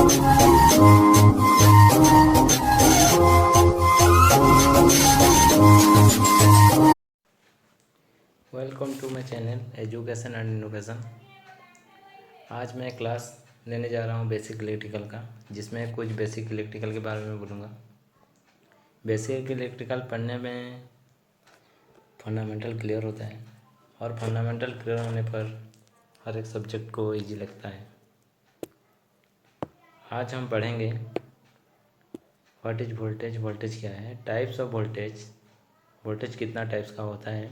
Welcome to my channel education and innovation. आज मैं class लेने जा रहा हूँ बेसिक इलेक्ट्रिकल का, जिसमें कुछ बेसिक इलेक्ट्रिकल के बारे में बोलूँगा। बेसिक इलेक्ट्रिकल पढ़ने में फंडामेंटल क्लियर होता है, और फंडामेंटल क्लियर होने पर हर एक सब्जेक्ट को इजी लगता है। आज हम पढ़ेंगे व्हाट इज वोल्टेज, वोल्टेज क्या है, टाइप्स ऑफ वोल्टेज, वोल्टेज कितना टाइप्स का होता है,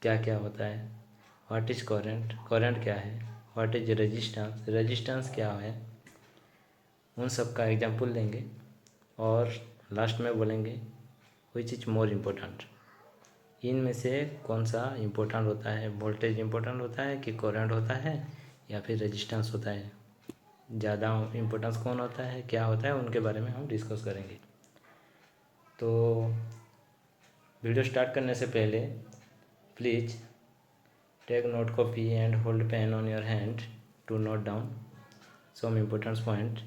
क्या क्या होता है, व्हाट इज करंट, करंट क्या है, व्हाट इज रेजिस्टेंस, रेजिस्टेंस क्या है, उन सब का एग्जाम्पल देंगे। और लास्ट में बोलेंगे विच इज मोर इम्पोर्टेंट, इनमें से कौन सा इम्पोर्टेंट होता है, वोल्टेज इम्पोर्टेंट होता है कि करंट होता है या फिर रेजिस्टेंस होता है, ज़्यादा इम्पोर्टेंस कौन होता है, क्या होता है, उनके बारे में हम डिस्कस करेंगे। तो वीडियो स्टार्ट करने से पहले please take note copy and hold pen on your hand to note down some important point.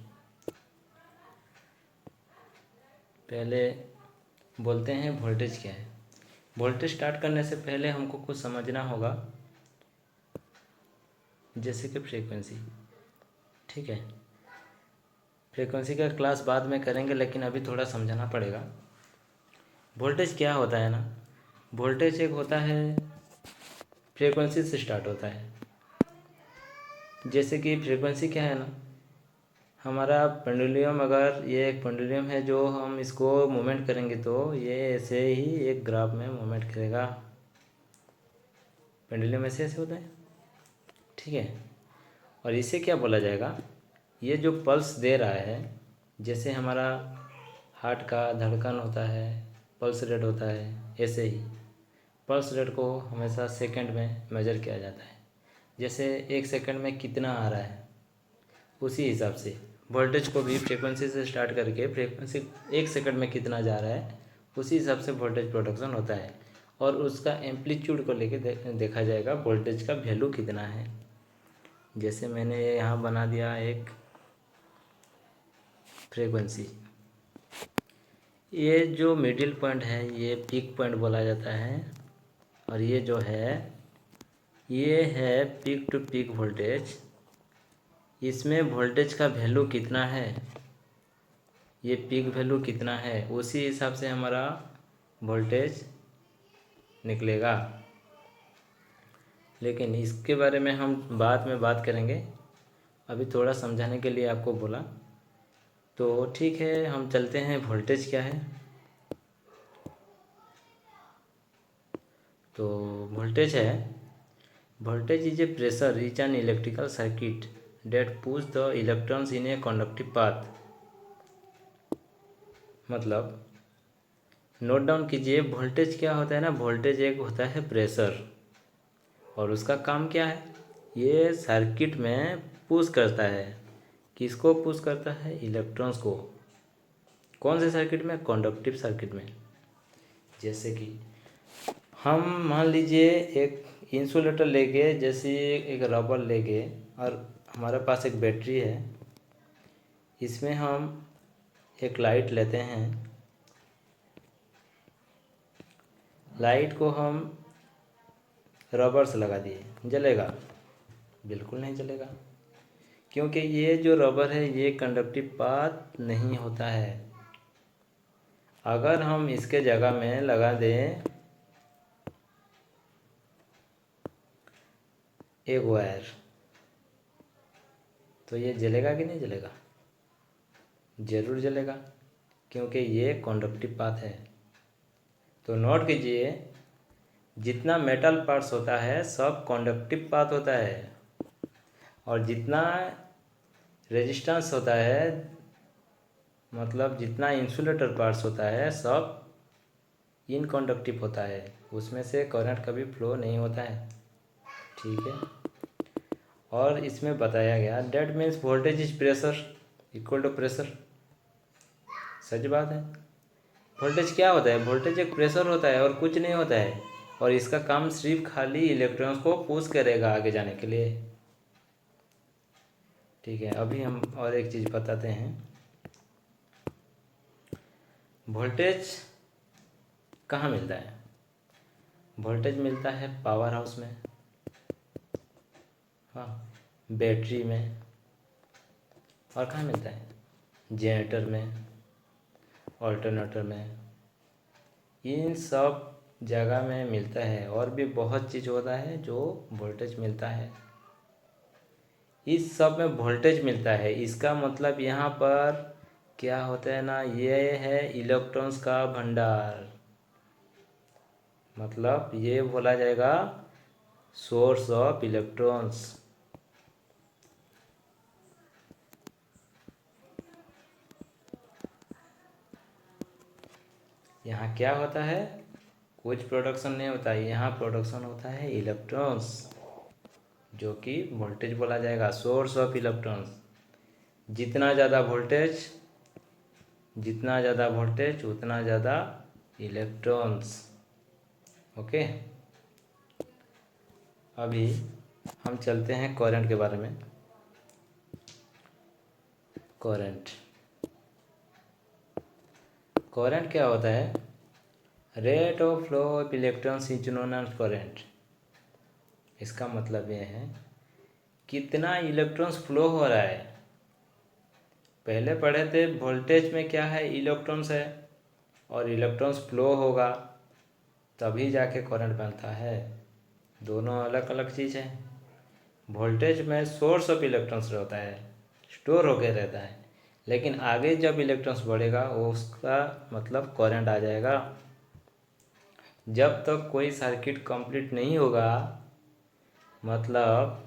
पहले बोलते हैं वोल्टेज क्या है। वोल्टेज स्टार्ट करने से पहले हमको कुछ समझना होगा, जैसे कि फ्रीक्वेंसी। ठीक है, फ्रीक्वेंसी का क्लास बाद में करेंगे, लेकिन अभी थोड़ा समझना पड़ेगा। वोल्टेज क्या होता है ना, वोल्टेज एक होता है फ्रीक्वेंसी से स्टार्ट होता है। जैसे कि फ्रीक्वेंसी क्या है ना, हमारा पेंडुलम, अगर ये एक पेंडुलम है जो हम इसको मूवमेंट करेंगे तो ये ऐसे ही एक ग्राफ में मूवमेंट करेगा। पेंडुलम ऐसे ऐसे होता है, ठीक है। और इसे क्या बोला जाएगा, ये जो पल्स दे रहा है, जैसे हमारा हार्ट का धड़कन होता है, पल्स रेट होता है, ऐसे ही पल्स रेट को हमेशा सेकंड में मेजर किया जाता है। जैसे एक सेकंड में कितना आ रहा है, उसी हिसाब से वोल्टेज को भी फ्रीक्वेंसी से स्टार्ट करके फ्रीक्वेंसी एक सेकंड में कितना जा रहा है, उसी हिसाब से वोल्टेज प्रोडक्शन होता है। और उसका एम्पलीट्यूड को लेके देखा जाएगा वोल्टेज का वैल्यू कितना है। जैसे मैंने यहाँ बना दिया एक फ्रीक्वेंसी, ये जो मिडिल पॉइंट है ये पीक पॉइंट बोला जाता है, और ये जो है ये है पीक टू पीक वोल्टेज। इसमें वोल्टेज का वैल्यू कितना है, ये पीक वैल्यू कितना है, उसी हिसाब से हमारा वोल्टेज निकलेगा। लेकिन इसके बारे में हम बाद में बात करेंगे, अभी थोड़ा समझाने के लिए आपको बोला। तो ठीक है, हम चलते हैं वोल्टेज क्या है। तो वोल्टेज है, voltage is a pressure is an electrical circuit that push the electrons in a conductive path. मतलब नोट डाउन कीजिए, वोल्टेज क्या होता है ना, वोल्टेज एक होता है प्रेशर, और उसका काम क्या है, ये सर्किट में पुश करता है। किसको पुश करता है, इलेक्ट्रॉन्स को। कौन से सर्किट में, कंडक्टिव सर्किट में। जैसे कि हम मान लीजिए एक इंसुलेटर लेके, जैसे एक रबर लेके, और हमारे पास एक बैटरी है, इसमें हम एक लाइट लेते हैं, लाइट को हम रबर से लगा दिए, जलेगा? बिल्कुल नहीं जलेगा, क्योंकि ये जो रबर है ये कंडक्टिव पाथ नहीं होता है। अगर हम इसके जगह में लगा दें एक वायर, तो ये जलेगा कि नहीं जलेगा? ज़रूर जलेगा, क्योंकि ये कंडक्टिव पाथ है। तो नोट कीजिए, जितना मेटल पार्ट्स होता है सब कंडक्टिव पाथ होता है, और जितना रेजिस्टेंस होता है, मतलब जितना इंसुलेटर पार्ट्स होता है, सब इनकंडक्टिव होता है, उसमें से करंट कभी फ्लो नहीं होता है। ठीक है, और इसमें बताया गया that means voltage is pressure equal to pressure. सच बात है, वोल्टेज क्या होता है, वोल्टेज एक प्रेशर होता है और कुछ नहीं होता है, और इसका काम सिर्फ खाली इलेक्ट्रॉन्स को पुश करेगा आगे जाने के लिए। ठीक है, अभी हम और एक चीज़ बताते हैं। वोल्टेज कहाँ मिलता है? वोल्टेज मिलता है पावर हाउस में, हाँ, बैटरी में, और कहाँ मिलता है? जनरेटर में, ऑल्टरनेटर में, इन सब जगह में मिलता है। और भी बहुत चीज़ होता है जो वोल्टेज मिलता है, इस सब में वोल्टेज मिलता है। इसका मतलब यहाँ पर क्या होता है ना, ये है इलेक्ट्रॉन्स का भंडार, मतलब ये बोला जाएगा सोर्स ऑफ इलेक्ट्रॉन्स। यहाँ क्या होता है, कुछ प्रोडक्शन नहीं होता है, यहाँ प्रोडक्शन होता है इलेक्ट्रॉन्स, जो कि वोल्टेज बोला जाएगा, सोर्स ऑफ इलेक्ट्रॉन्स। जितना ज़्यादा वोल्टेज, जितना ज़्यादा वोल्टेज उतना ज़्यादा इलेक्ट्रॉन्स। ओके, अभी हम चलते हैं करंट के बारे में। करंट, करंट क्या होता है? Rate of flow of electrons is known as current. इसका मतलब ये है कितना इलेक्ट्रॉन्स फ्लो हो रहा है। पहले पढ़े थे वोल्टेज में क्या है, इलेक्ट्रॉन्स है, और इलेक्ट्रॉन्स फ्लो होगा तभी जाके करंट बनता है। दोनों अलग अलग चीज़ है। वोल्टेज में सोर्स ऑफ इलेक्ट्रॉन्स रहता है, स्टोर होके रहता है, लेकिन आगे जब इलेक्ट्रॉन्स बढ़ेगा वो उसका मतलब करंट आ जाएगा। जब तक कोई सर्किट कंप्लीट नहीं होगा, मतलब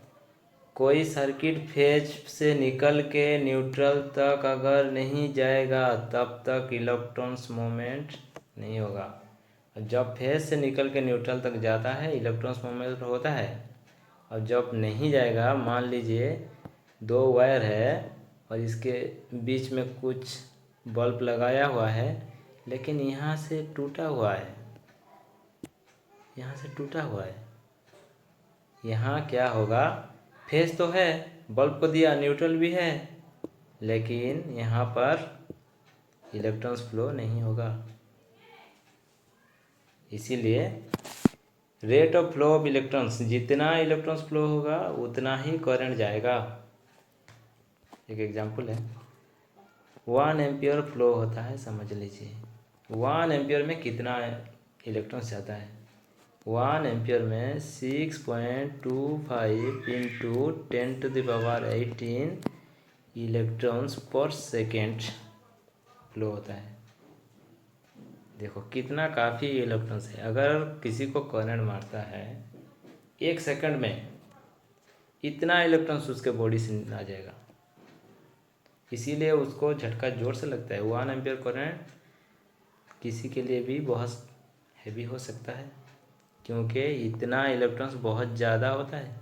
कोई सर्किट फेज से निकल के न्यूट्रल तक अगर नहीं जाएगा तब तक इलेक्ट्रॉन्स मूवमेंट नहीं होगा। जब फेज से निकल के न्यूट्रल तक जाता है इलेक्ट्रॉन्स मूवमेंट होता है। और जब नहीं जाएगा, मान लीजिए दो वायर है और इसके बीच में कुछ बल्ब लगाया हुआ है, लेकिन यहाँ से टूटा हुआ है, यहाँ से टूटा हुआ है, यहाँ क्या होगा, फेज तो है, बल्ब को दिया, न्यूट्रल भी है, लेकिन यहाँ पर इलेक्ट्रॉन्स फ्लो नहीं होगा। इसीलिए rate of flow of electrons, जितना इलेक्ट्रॉन्स फ्लो होगा उतना ही करंट जाएगा। एक एग्जांपल है, 1 एम्पियर फ्लो होता है, समझ लीजिए 1 एम्पियर में कितना इलेक्ट्रॉन्स जाता है। 1 एम्पियर में 6.25 इंटू 10⁻18 इलेक्ट्रॉन्स पर सेकेंड फ्लो होता है। देखो कितना काफ़ी इलेक्ट्रॉन्स है। अगर किसी को करंट मारता है 1 सेकंड में, इतना इलेक्ट्रॉन्स उसके बॉडी से आ जाएगा। इसीलिए उसको झटका जोर से लगता है। 1 एम्पियर करंट किसी के लिए भी बहुत हैवी हो सकता है, क्योंकि इतना इलेक्ट्रॉन्स बहुत ज़्यादा होता है।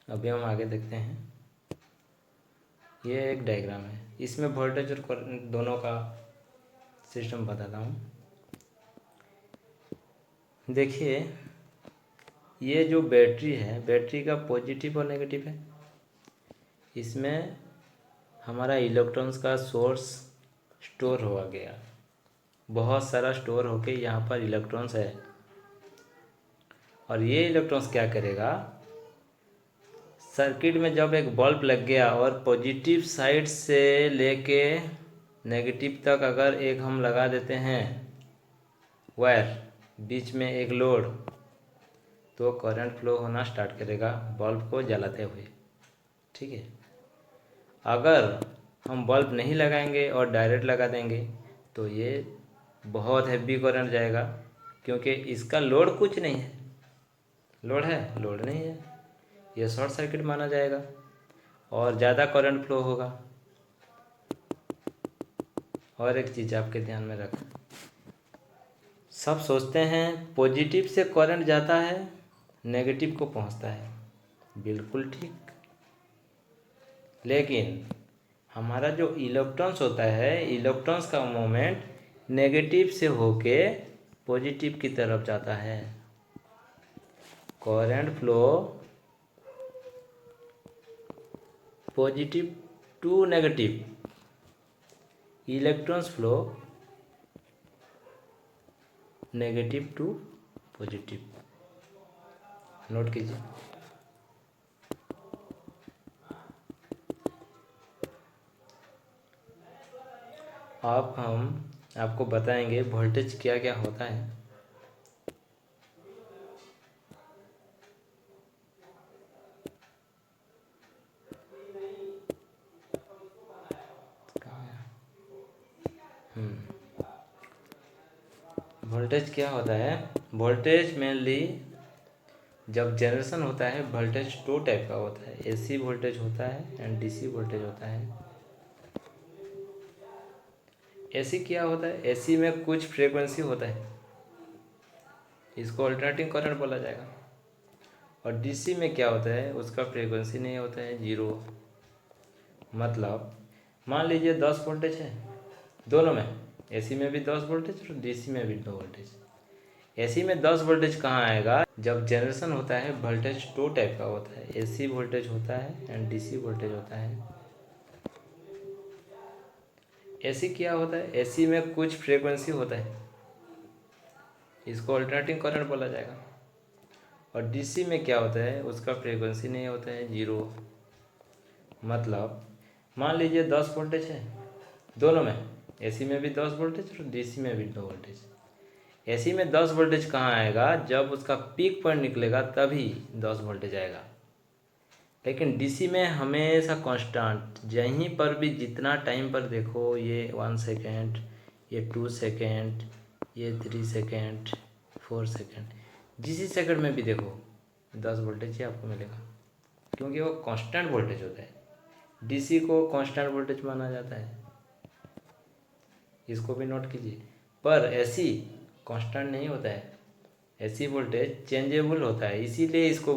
अभी हम आगे देखते हैं। ये एक डायग्राम है, इसमें वोल्टेज और करंट दोनों का सिस्टम बताता हूँ। देखिए ये जो बैटरी है, बैटरी का पॉजिटिव और नेगेटिव है। इसमें हमारा इलेक्ट्रॉन्स का सोर्स स्टोर हो गया, बहुत सारा स्टोर होके यहाँ पर इलेक्ट्रॉन्स है। और ये इलेक्ट्रॉन्स क्या करेगा, सर्किट में जब एक बल्ब लग गया और पॉजिटिव साइड से लेके नेगेटिव तक अगर एक हम लगा देते हैं वायर, बीच में एक लोड, तो करंट फ्लो होना स्टार्ट करेगा बल्ब को जलाते हुए। ठीक है, अगर हम बल्ब नहीं लगाएंगे और डायरेक्ट लगा देंगे तो ये बहुत हैवी करंट जाएगा, क्योंकि इसका लोड कुछ नहीं है। लोड है? लोड नहीं है, ये शॉर्ट सर्किट माना जाएगा और ज़्यादा करंट फ्लो होगा। और एक चीज़ आपके ध्यान में रखें, सब सोचते हैं पॉजिटिव से करंट जाता है नेगेटिव को पहुंचता है, बिल्कुल ठीक। लेकिन हमारा जो इलेक्ट्रॉन्स होता है, इलेक्ट्रॉन्स का मूवमेंट नेगेटिव से होके पॉजिटिव की तरफ जाता है। Current flow positive to negative, electrons flow negative to positive. Note कीजिए। अब हम आपको बताएंगे वोल्टेज क्या क्या होता है। वोल्टेज क्या होता है? वोल्टेज मेनली जब जनरेशन होता है वोल्टेज दो टाइप का होता है, एसी वोल्टेज होता है एंड डीसी वोल्टेज होता है। एसी क्या होता है? एसी में कुछ फ्रीक्वेंसी होता है, इसको अल्टरनेटिंग करंट बोला जाएगा। और डीसी में क्या होता है? उसका फ्रीक्वेंसी नहीं होता है, जीरो। मतलब मान लीजिए 10 वोल्टेज है दोनों में, एसी में भी 10 वोल्टेज और डीसी में भी 2 वोल्टेज। एसी में 10 वोल्टेज कहाँ आएगा? जब जनरेशन होता है वोल्टेज दो टाइप का होता है, एसी वोल्टेज होता है एंड डीसी वोल्टेज होता है। एसी क्या होता है? एसी में कुछ फ्रीक्वेंसी होता है, इसको अल्टरनेटिंग करंट बोला जाएगा। और डीसी में क्या होता है? उसका फ्रीक्वेंसी नहीं होता है, जीरो। मतलब मान लीजिए 10 वोल्टेज है दोनों में, एसी में भी 10 वोल्टेज और डीसी में भी 2 वोल्टेज। एसी में 10 वोल्टेज कहाँ आएगा? जब उसका पीक पॉइंट निकलेगा तभी 10 वोल्टेज आएगा। लेकिन डीसी में हमेशा कांस्टेंट, यहीं पर भी जितना टाइम पर देखो, ये 1 सेकेंड, ये 2 सेकेंड, ये 3 सेकेंड, 4 सेकेंड, जिस सेकंड में भी देखो 10 वोल्टेज ही आपको मिलेगा, क्योंकि वो कांस्टेंट वोल्टेज होता है। डीसी को कांस्टेंट वोल्टेज माना जाता है, इसको भी नोट कीजिए। पर एसी कांस्टेंट नहीं होता है, एसी वोल्टेज चेंजेबल होता है, इसीलिए इसको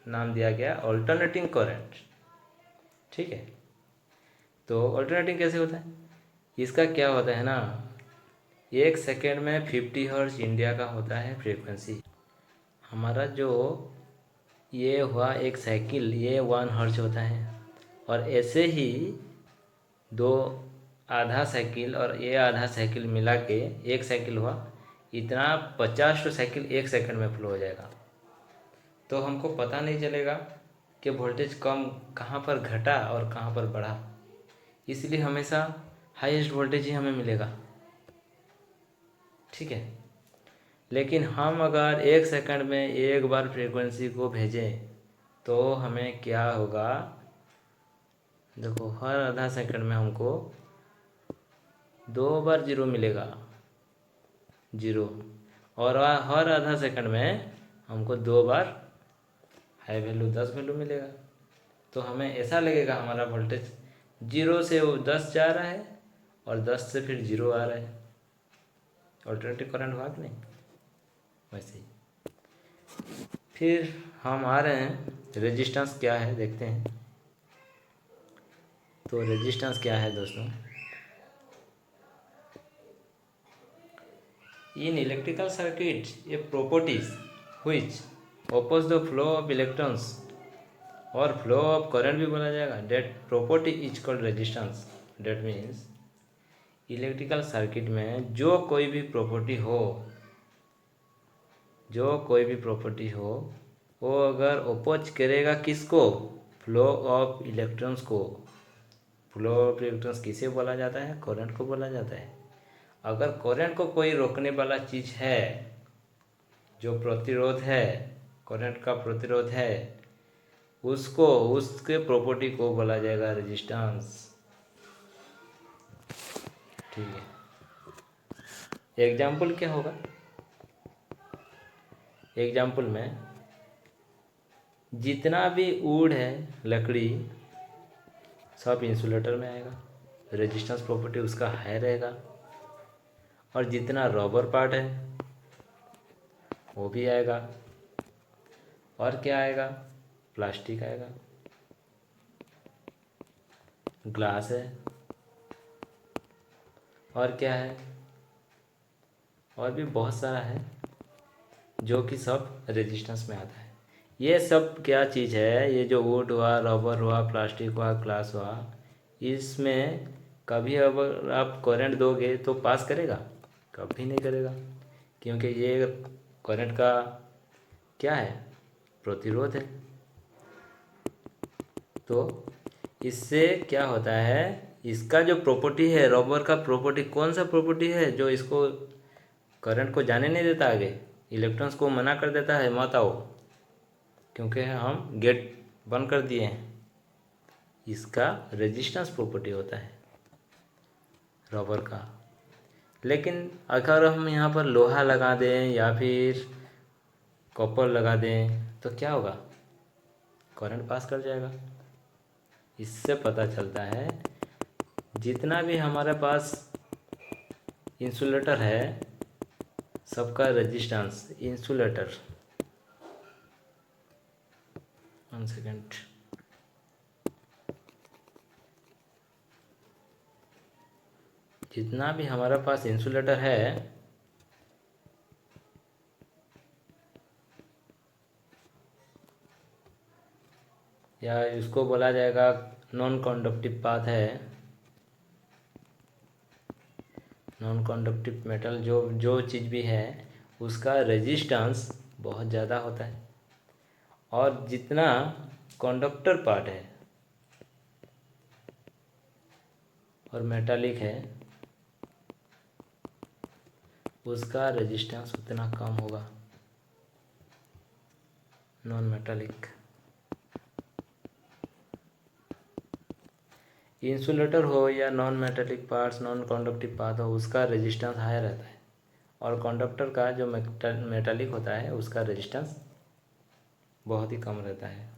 नाम दिया गया अल्टरनेटिंग करंट। ठीक है, तो अल्टरनेटिंग कैसे होता है? इसका क्या होता है ना, 1 सेकेंड में 50 हर्ट्ज इंडिया का होता है फ्रीक्वेंसी। हमारा जो ये हुआ एक साइकिल, ये 1 हर्ट्ज होता है। और ऐसे ही दो आधा साइकिल और ये आधा साइकिल मिला के 1 साइकिल हुआ, इतना 50 साइकिल 1 सेकेंड में फ्लो हो जाएगा। तो हमको पता नहीं चलेगा कि वोल्टेज कम कहाँ पर घटा और कहाँ पर बढ़ा, इसलिए हमेशा हाईएस्ट वोल्टेज ही हमें मिलेगा। ठीक है, लेकिन हम अगर 1 सेकंड में एक बार फ्रीक्वेंसी को भेजें तो हमें क्या होगा? देखो, हर आधा सेकंड में हमको 2 बार जीरो मिलेगा, जीरो। और हर आधा सेकंड में हमको 2 बार हाई वैल्यू 10 वैल्यू मिलेगा। तो हमें ऐसा लगेगा हमारा वोल्टेज 0 से वो 10 जा रहा है और 10 से फिर 0 आ रहा है। अल्टरनेटिव करंट हुआ कि नहीं? वैसे ही फिर हम आ रहे हैं रेजिस्टेंस क्या है, देखते हैं। तो रेजिस्टेंस क्या है दोस्तों? In electrical circuit a properties which oppose the flow of electrons, और फ्लो ऑफ करंट भी बोला जाएगा, that property is called resistance. That means electrical circuit में जो कोई भी प्रॉपर्टी हो, जो कोई भी प्रॉपर्टी हो, वो अगर अपोज करेगा किसको? फ्लो ऑफ इलेक्ट्रॉन्स को। फ्लो ऑफ इलेक्ट्रॉन्स किसे बोला जाता है? करंट को बोला जाता है। अगर करंट को कोई रोकने वाला चीज़ है, जो प्रतिरोध है, करंट का प्रतिरोध है, उसको, उसके प्रॉपर्टी को बोला जाएगा रेजिस्टेंस। ठीक है, एग्जाम्पल क्या होगा? एग्जाम्पल में जितना भी वुड है, लकड़ी, सब इंसुलेटर में आएगा, रेजिस्टेंस प्रॉपर्टी उसका हाई रहेगा। और जितना रबर पार्ट है वो भी आएगा। और क्या आएगा? प्लास्टिक आएगा, ग्लास है, और क्या है? और भी बहुत सारा है जो कि सब रेजिस्टेंस में आता है। ये सब क्या चीज़ है, ये जो वुड हुआ, रबर हुआ, प्लास्टिक हुआ, ग्लास हुआ, इसमें कभी अगर आप करंट दोगे तो पास करेगा? कभी नहीं करेगा, क्योंकि ये करंट का क्या है, प्रतिरोध है। तो इससे क्या होता है, इसका जो प्रॉपर्टी है, रबर का प्रॉपर्टी कौन सा प्रॉपर्टी है जो इसको करंट को जाने नहीं देता, आगे इलेक्ट्रॉन्स को मना कर देता है मत आओ, क्योंकि हम गेट बंद कर दिए हैं। इसका रेजिस्टेंस प्रॉपर्टी होता है रबर का। लेकिन अगर हम यहाँ पर लोहा लगा दें या फिर कॉपर लगा दें तो क्या होगा, करंट पास कर जाएगा। इससे पता चलता है जितना भी हमारे पास इंसुलेटर है सबका रेजिस्टेंस, इंसुलेटर, 1 सेकेंड, जितना भी हमारे पास इंसुलेटर है या इसको बोला जाएगा नॉन कंडक्टिव पाथ है, नॉन कंडक्टिव मेटल जो जो चीज़ भी है उसका रेजिस्टेंस बहुत ज़्यादा होता है। और जितना कंडक्टर पार्ट है और मेटालिक है उसका रेजिस्टेंस उतना कम होगा, नॉन मेटालिक। इंसुलेटर हो या non metallic parts, non conductive part हो, उसका रेजिस्टेंस हाई रहता है। और कंडक्टर का जो मेटालिक होता है उसका रेजिस्टेंस बहुत ही कम रहता है।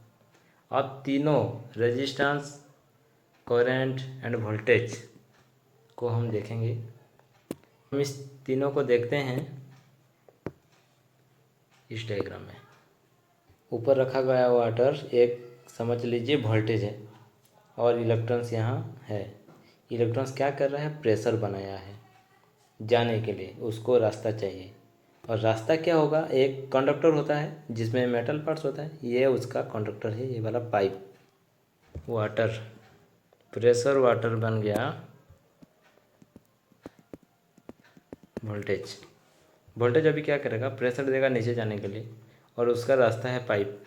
अब तीनों रेजिस्टेंस, करंट एंड वोल्टेज को हम देखेंगे। हम इस तीनों को देखते हैं इस डायग्राम में। ऊपर रखा गया वाटर एक समझ लीजिए वोल्टेज है और इलेक्ट्रॉन्स यहाँ है। इलेक्ट्रॉन्स क्या कर रहा है, प्रेशर बनाया है जाने के लिए, उसको रास्ता चाहिए। और रास्ता क्या होगा, एक कंडक्टर होता है जिसमें मेटल पार्ट्स होता है, ये उसका कंडक्टर है, ये वाला पाइप। वाटर, प्रेशर वाटर बन गया वोल्टेज। वोल्टेज अभी क्या करेगा, प्रेशर देगा नीचे जाने के लिए और उसका रास्ता है पाइप।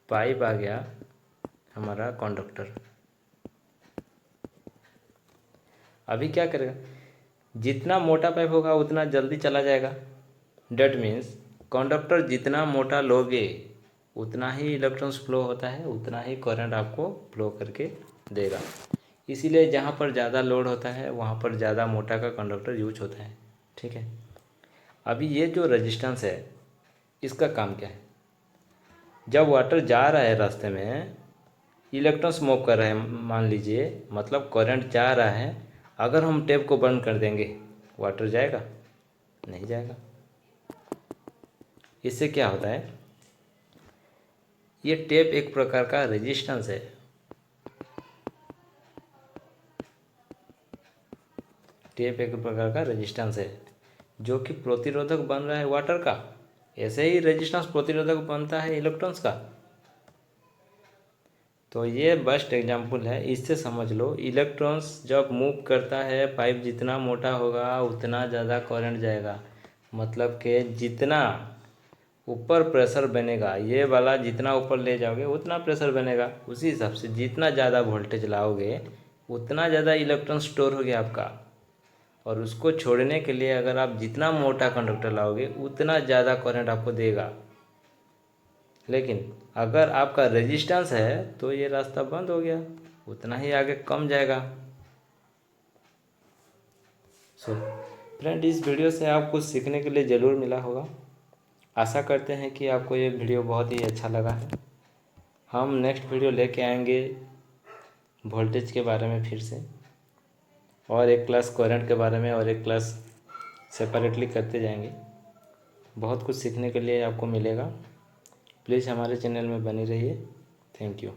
पाइप आ गया हमारा कंडक्टर। अभी क्या करेगा, जितना मोटा पाइप होगा उतना जल्दी चला जाएगा। डेट मीन्स कंडक्टर जितना मोटा लोगे उतना ही इलेक्ट्रॉन्स फ्लो होता है, उतना ही करंट आपको फ्लो करके देगा। इसीलिए जहाँ पर ज़्यादा लोड होता है वहाँ पर ज़्यादा मोटा का कंडक्टर यूज होता है। ठीक है, अभी ये जो रेजिस्टेंस है इसका काम क्या है, जब वाटर जा रहा है रास्ते में, इलेक्ट्रॉन्स मूव कर रहे हैं मान लीजिए, मतलब करंट जा रहा है, अगर हम टैप को बंद कर देंगे वाटर जाएगा? नहीं जाएगा। इससे क्या होता है, ये टैप एक प्रकार का रेजिस्टेंस है। टैप एक प्रकार का रेजिस्टेंस है जो कि प्रतिरोधक बन रहा है वाटर का। ऐसे ही रेजिस्टेंस प्रतिरोधक बनता है इलेक्ट्रॉन्स का। तो ये बेस्ट एग्जांपल है, इससे समझ लो इलेक्ट्रॉन्स जब मूव करता है, पाइप जितना मोटा होगा उतना ज़्यादा करंट जाएगा। मतलब कि जितना ऊपर प्रेशर बनेगा, ये वाला जितना ऊपर ले जाओगे उतना प्रेशर बनेगा। उसी हिसाब से जितना ज़्यादा वोल्टेज लाओगे उतना ज़्यादा इलेक्ट्रॉन स्टोर हो गया आपका। और उसको छोड़ने के लिए अगर आप जितना मोटा कंडक्टर लाओगे उतना ज़्यादा करंट आपको देगा। लेकिन अगर आपका रेजिस्टेंस है तो ये रास्ता बंद हो गया, उतना ही आगे कम जाएगा। सो फ्रेंड, इस वीडियो से आपको कुछ सीखने के लिए ज़रूर मिला होगा। आशा करते हैं कि आपको ये वीडियो बहुत ही अच्छा लगा है। हम नेक्स्ट वीडियो लेके आएंगे वोल्टेज के बारे में फिर से, और एक क्लास करंट के बारे में, और एक क्लास सेपरेटली करते जाएंगे। बहुत कुछ सीखने के लिए आपको मिलेगा। प्लीज़ हमारे चैनल में बनी रहिए। Thank you.